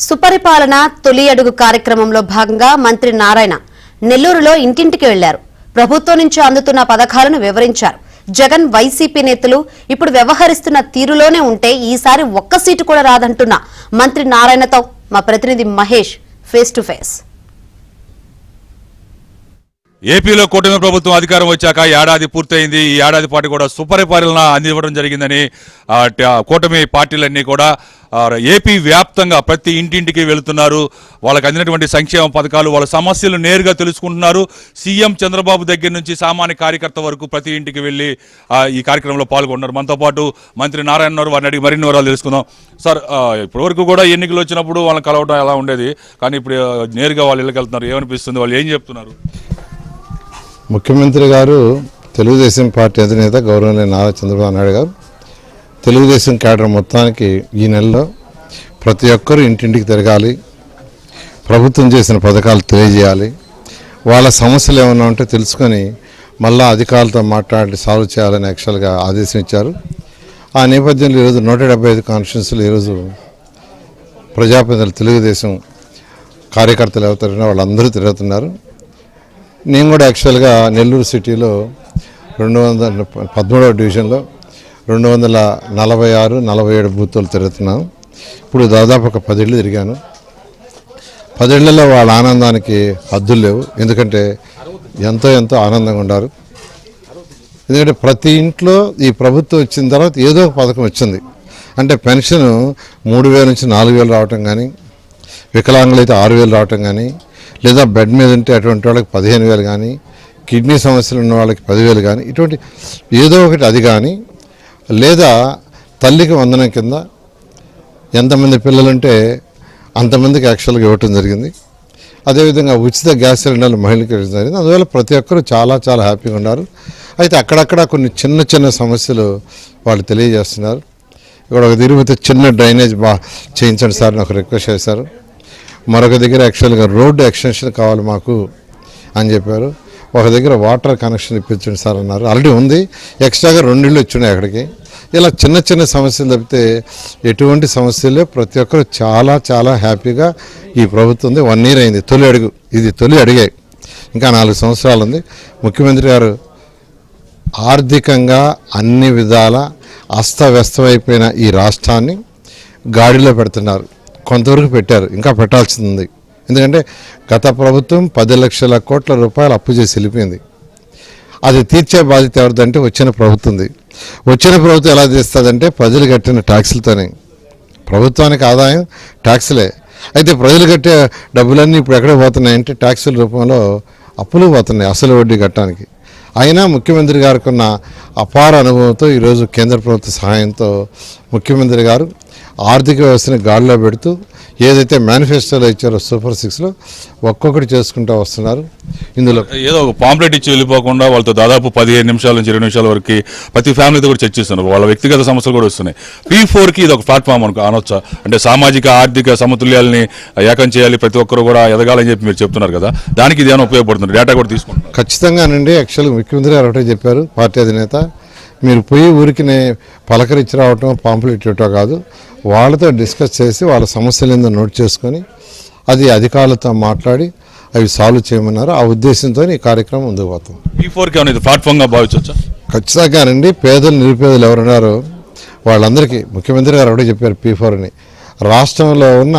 సుపరిపాలన తొలి అడుగు కార్యక్రమంలో భాగంగా మంత్రి నారాయణ నెల్లూరులో ఇంటింటికి వెళ్లారు. ప్రభుత్వం నుంచి అందుతున్న పథకాలను వివరించారు. జగన్ వైసీపీ నేతలు ఇప్పుడు వ్యవహరిస్తున్న తీరులోనే ఉంటే ఈసారి ఒక్క సీటు కూడా రాదంటున్న మంత్రి నారాయణతో మా ప్రతినిధి మహేష్ ఫేస్ టు ఫేస్. ఏపీలో కూటమి ప్రభుత్వం అధికారం వచ్చాక ఏడాది పూర్తయింది. ఈ ఏడాది పాటు కూడా సుపరిపాలన అందివ్వడం జరిగిందని కూటమి పార్టీలన్నీ కూడా ఏపీ వ్యాప్తంగా ప్రతి ఇంటింటికి వెళుతున్నారు. వాళ్ళకి అందినటువంటి సంక్షేమ పథకాలు, వాళ్ళ సమస్యలు నేరుగా తెలుసుకుంటున్నారు. సీఎం చంద్రబాబు దగ్గర నుంచి సామాన్య కార్యకర్త వరకు ప్రతి ఇంటికి వెళ్ళి ఈ కార్యక్రమంలో పాల్గొన్నారు. మనతో పాటు మంత్రి నారాయణ ఉన్నారు. వారిని అడిగి మరిన్ని వివరాలు తెలుసుకుందాం. సార్, ఇప్పటివరకు కూడా ఎన్నికలు వచ్చినప్పుడు వాళ్ళని కలవడం ఎలా ఉండేది, కానీ ఇప్పుడు నేరుగా వాళ్ళు ఇళ్ళకి వెళ్తున్నారు. ఏమనిపిస్తుంది, వాళ్ళు ఏం చెప్తున్నారు? ముఖ్యమంత్రి గారు తెలుగుదేశం పార్టీ అధినేత గౌరవనీయ నారా చంద్రబాబు నాయుడు గారు తెలుగుదేశం క్యాడర్ మొత్తానికి ఈ నెలలో ప్రతి ఒక్కరూ ఇంటింటికి తిరగాలి, ప్రభుత్వం చేసిన పథకాలు తెలియజేయాలి, వాళ్ళ సమస్యలు ఏమైనా ఉంటే తెలుసుకొని మళ్ళా అధికారులతో మాట్లాడి సాల్వ్ చేయాలని యాక్చువల్గా ఆదేశం ఇచ్చారు. ఆ నేపథ్యంలో ఈరోజు 175 కాన్స్టిట్యున్సీలు ఈరోజు ప్రజాప్రతినిధులు తెలుగుదేశం కార్యకర్తలు ఎవరుతున్నారో వాళ్ళందరూ తిరుగుతున్నారు. నేను కూడా యాక్చువల్గా నెల్లూరు సిటీలో 213వ డివిజన్లో 246-47 బూతులు తిరుగుతున్నాను. ఇప్పుడు దాదాపు ఒక 10 ఏళ్ళు తిరిగాను. 10 ఏళ్లలో వాళ్ళ ఆనందానికి హద్దులు లేవు. ఎందుకంటే ఎంతో ఆనందంగా ఉన్నారు. ఎందుకంటే ప్రతి ఇంట్లో ఈ ప్రభుత్వం వచ్చిన తర్వాత ఏదో ఒక పథకం వచ్చింది. అంటే పెన్షన్ 3,000 నుంచి 4,000 రావటం కానీ, వికలాంగులు అయితే 6,000 రావటం కానీ, లేదా బెడ్ మీద ఉంటే అటువంటి వాళ్ళకి 15,000 కానీ, కిడ్నీ సమస్యలు ఉన్న వాళ్ళకి 10,000 కానీ, ఇటువంటి ఏదో ఒకటి అది కానీ, లేదా తల్లికి వందనం కింద ఎంతమంది పిల్లలుంటే అంతమందికి యాక్చువల్గా ఇవ్వటం జరిగింది. అదేవిధంగా ఉచిత గ్యాస్ సిలిండర్లు మహిళలకు ఇవ్వడం జరిగింది. అందువల్ల ప్రతి ఒక్కరూ చాలా హ్యాపీగా ఉన్నారు. అయితే అక్కడక్కడ కొన్ని చిన్న సమస్యలు వాళ్ళు తెలియజేస్తున్నారు. ఇక్కడ ఒక తిరుపతి చిన్న డ్రైనేజ్ చేయించండి సార్ అని ఒక రిక్వెస్ట్ చేశారు. మరొక దగ్గర యాక్చువల్గా రోడ్డు ఎక్స్టెన్షన్ కావాలి మాకు అని చెప్పారు. ఒక దగ్గర వాటర్ కనెక్షన్ ఇప్పించండి సార్ అన్నారు. ఆల్రెడీ ఉంది, ఎక్స్ట్రాగా 2 ఇళ్ళు వచ్చినాయి అక్కడికి. ఇలా చిన్న సమస్యలు తప్పితే ఎటువంటి సమస్యలు ప్రతి ఒక్కరు చాలా హ్యాపీగా ఈ ప్రభుత్వం ఉంది. 1 ఇయర్ అయింది. తొలి అడుగు, ఇది తొలి అడిగే. ఇంకా 4 సంవత్సరాలు ఉంది. ముఖ్యమంత్రి గారు ఆర్థికంగా అన్ని విధాల అస్తవ్యస్తమైపోయిన ఈ రాష్ట్రాన్ని గాడిలో పెడుతున్నారు. కొంతవరకు పెట్టారు, ఇంకా పెట్టాల్సింది. ఎందుకంటే గత ప్రభుత్వం 10 లక్షల కోట్ల రూపాయలు అప్పు చేసి వెళ్ళిపోయింది. అది తీర్చే బాధ్యత ఎవరిదంటే వచ్చిన ప్రభుత్వంది. వచ్చిన ప్రభుత్వం ఎలా తీస్తుందంటే ప్రజలు కట్టిన ట్యాక్సులతోనే. ప్రభుత్వానికి ఆదాయం ట్యాక్సులే. అయితే ప్రజలు కట్టే డబ్బులన్నీ ఇప్పుడు ఎక్కడ పోతున్నాయంటే ట్యాక్సుల రూపంలో అప్పులు పోతున్నాయి అసలు వడ్డీ కట్టడానికి. అయినా ముఖ్యమంత్రి గారికి ఉన్న అపార అనుభవంతో ఈరోజు కేంద్ర ప్రభుత్వ సహాయంతో ముఖ్యమంత్రి గారు ఆర్థిక వ్యవస్థని గాడిలో పెడుతూ ఏదైతే మేనిఫెస్టోలో ఇచ్చారో సూపర్ 6లో ఒక్కొక్కటి చేసుకుంటూ వస్తున్నారు. ఇందులో ఏదో ఒక పాంప్లెట్ ఇచ్చి వెళ్ళిపోకుండా వాళ్ళతో దాదాపు 15 నిమిషాల నుంచి 20 నిమిషాల వరకు ప్రతి ఫ్యామిలీతో కూడా చర్చిస్తున్నారు. వాళ్ళ వ్యక్తిగత సమస్యలు కూడా వస్తున్నాయి. P4కి ఇది ఒక ప్లాట్ఫామ్ అనొచ్చా? అంటే సామాజిక ఆర్థిక సమతుల్యాలని ఏకం చేయాలి, ప్రతి ఒక్కరు కూడా ఎదగాలని చెప్పి మీరు చెప్తున్నారు కదా, దానికి ఇది ఏమైనా ఉపయోగపడుతుంది? డేటా కూడా తీసుకుంటున్నారు. ఖచ్చితంగానండి. యాక్చువల్గా ముఖ్యమంత్రి గారు ఒకటే చెప్పారు, పార్టీ అధినేత, మీరు పోయి ఊరికి పలకరించి రావటం పాంప్లెట్ ఇవ్వటం కాదు, వాళ్ళతో డిస్కస్ చేసి వాళ్ళ సమస్యలు ఏందో నోట్ చేసుకొని అది అధికారులతో మాట్లాడి అవి సాల్వ్ చేయమన్నారు. ఆ ఉద్దేశంతో ఈ కార్యక్రమం ముందుకు పోతాం. P4కి అనేది ప్లాట్ఫామ్గా భావించవచ్చా? ఖచ్చితంగానండి. పేదలు నిరుపేదలు ఎవరున్నారో వాళ్ళందరికీ ముఖ్యమంత్రి గారు ఒకటే చెప్పారు, P4ని రాష్ట్రంలో ఉన్న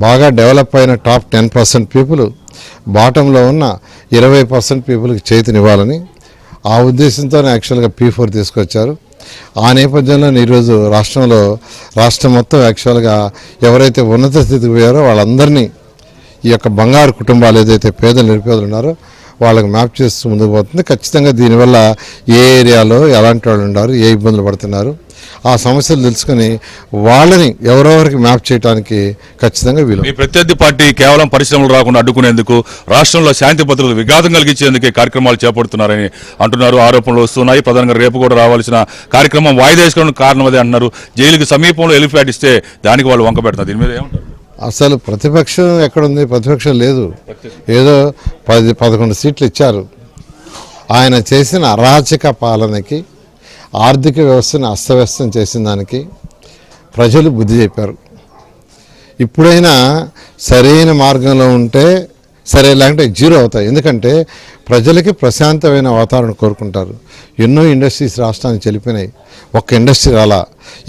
బాగా డెవలప్ అయిన టాప్ 10% పీపుల్, బాటంలో ఉన్న 20% పీపుల్కి చేతినివ్వాలని ఆ ఉద్దేశంతోనే యాక్చువల్గా P4 తీసుకొచ్చారు. ఆ నేపథ్యంలో ఈరోజు రాష్ట్రం మొత్తం యాక్చువల్గా ఎవరైతే ఉన్నత స్థితికి పోయారో వాళ్ళందరినీ ఈ యొక్క బంగారు కుటుంబాలు ఏదైతే పేదలు నిరుపేదలు ఉన్నారో వాళ్ళకి మ్యాప్ చేస్తూ ముందుకు పోతుంది. ఖచ్చితంగా దీనివల్ల ఏ ఏరియాలో ఎలాంటి వాళ్ళు ఉన్నారు, ఏ ఇబ్బందులు పడుతున్నారు, ఆ సమస్యలు తెలుసుకొని వాళ్ళని ఎవరెవరికి మ్యాప్ చేయడానికి ఖచ్చితంగా వీలు. మీ ప్రత్యర్థి పార్టీ కేవలం పరిశ్రమలు రాకుండా అడ్డుకునేందుకు, రాష్ట్రంలో శాంతి భద్రతలు విఘాతం కలిగించేందుకే కార్యక్రమాలు చేపడుతున్నారని అంటున్నారు. ఆరోపణలు వస్తున్నాయి. ప్రధానంగా రేపు కూడా రావాల్సిన కార్యక్రమం వాయిదా వేసుకోవడానికి కారణం అదే అంటున్నారు. జైలుకి సమీపంలో ఎలిఫ్యాట్ ఇస్తే దానికి వాళ్ళు వంక పెడతారు. దీని మీద ఏమంటారు? అసలు ప్రతిపక్షం ఎక్కడుంది? ప్రతిపక్షం లేదు. ఏదో 10-11 సీట్లు ఇచ్చారు. ఆయన చేసిన అరాచక పాలనకి, ఆర్థిక వ్యవస్థను అస్తవ్యస్తం చేసిన దానికి ప్రజలు బుద్ధి చెప్పారు. ఇప్పుడైనా సరైన మార్గంలో ఉంటే సరే, లేకుంటే జీరో అవుతాయి. ఎందుకంటే ప్రజలకి ప్రశాంతమైన వాతావరణం కోరుకుంటారు. ఎన్నో ఇండస్ట్రీస్ రాష్ట్రానికి చెల్లిపోయినాయి, ఒక్క ఇండస్ట్రీ రాలా.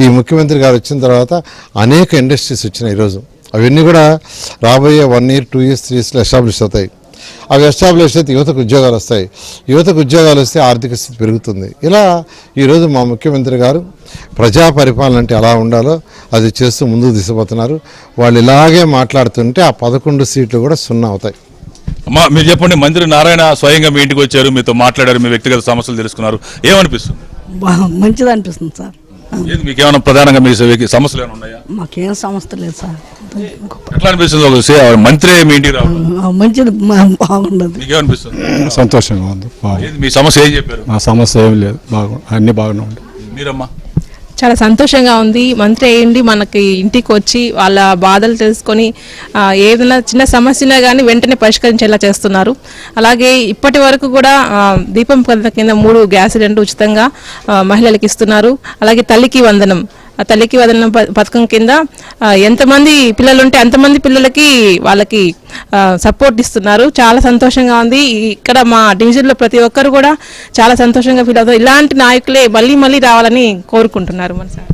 ఈ ముఖ్యమంత్రి గారు వచ్చిన తర్వాత అనేక ఇండస్ట్రీస్ వచ్చినాయి. ఈరోజు అవన్నీ కూడా రాబోయే 1 year 2 years 3 yearsలో ఎస్టాబ్లిష్ అవుతాయి. అవి ఎస్టాబ్లిష్ అయితే యువతకు ఉద్యోగాలు వస్తాయి. యువతకు ఉద్యోగాలు వస్తే ఆర్థిక స్థితి పెరుగుతుంది. ఇలా ఈరోజు మా ముఖ్యమంత్రి గారు ప్రజా పరిపాలన అంటే ఎలా ఉండాలో అది చేస్తూ ముందుకు తీసుకుపోతున్నారు. వాళ్ళు ఇలాగే మాట్లాడుతుంటే ఆ 11 సీట్లు కూడా 0 అవుతాయి. అమ్మా, మీరు చెప్పండి, మంత్రి నారాయణ స్వయంగా మీ ఇంటికి వచ్చారు, మీతో మాట్లాడారు, మీ వ్యక్తిగత సమస్యలు తెలుసుకున్నారు, ఏమనిపిస్తుంది? మంచిది అనిపిస్తుంది సార్. ఏది మీకు ఏమైనా ప్రధానంగా మీ సమస్యలు ఏమైనా ఉన్నాయా? మాకేం సమస్య లేదు సార్. ఎట్లా అనిపిస్తుంది మంత్రి మీ ఇంటికి రావడం? మంచిది బాగుండదు. మీకేమనిపిస్తుంది? సంతోషంగా ఉంది. ఏది మీ సమస్య ఏం చెప్పారు? మా సమస్య ఏం లేదు, అన్ని బాగానే ఉంది. మీరమ్మా? చాలా సంతోషంగా ఉంది. మంత్రి అయ్యండి మనకి ఇంటికి వచ్చి వాళ్ళ బాధలు తెలుసుకొని ఏదైనా చిన్న సమస్యనా కానీ వెంటనే పరిష్కరించేలా చేస్తున్నారు. అలాగే ఇప్పటి వరకు కూడా దీపం పథకం కింద 3 గ్యాస్ సిలిండర్లు ఉచితంగా మహిళలకు ఇస్తున్నారు. అలాగే తల్లికి వందనం, ఆ తల్లికి వందనం పథకం కింద ఎంతమంది పిల్లలు ఉంటే అంతమంది పిల్లలకి వాళ్ళకి సపోర్ట్ ఇస్తున్నారు. చాలా సంతోషంగా ఉంది. ఇక్కడ మా డివిజన్లో ప్రతి ఒక్కరు కూడా చాలా సంతోషంగా ఫీల్ అవుతారు. ఇలాంటి నాయకులే మళ్ళీ మళ్ళీ రావాలని కోరుకుంటున్నారు మన సార్.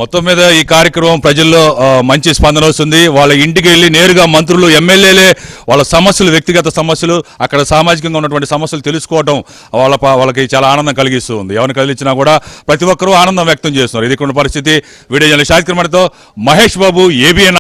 మొత్తం మీద ఈ కార్యక్రమం ప్రజల్లో మంచి స్పందన వస్తుంది. వాళ్ళ ఇంటికి వెళ్ళి నేరుగా మంత్రులు, ఎమ్మెల్యేలే వాళ్ళ సమస్యలు, వ్యక్తిగత సమస్యలు, అక్కడ సామాజికంగా ఉన్నటువంటి సమస్యలు తెలుసుకోవడం వాళ్ళకి చాలా ఆనందం కలిగిస్తూ ఉంది. ఎవరిని కలిగించినా కూడా ప్రతి ఒక్కరూ ఆనందం వ్యక్తం చేస్తున్నారు. ఇది కొన్ని పరిస్థితి. వీడియో జర్నలిస్ట్ షాహిద్ కుమార్తో మహేష్ బాబు, ABN.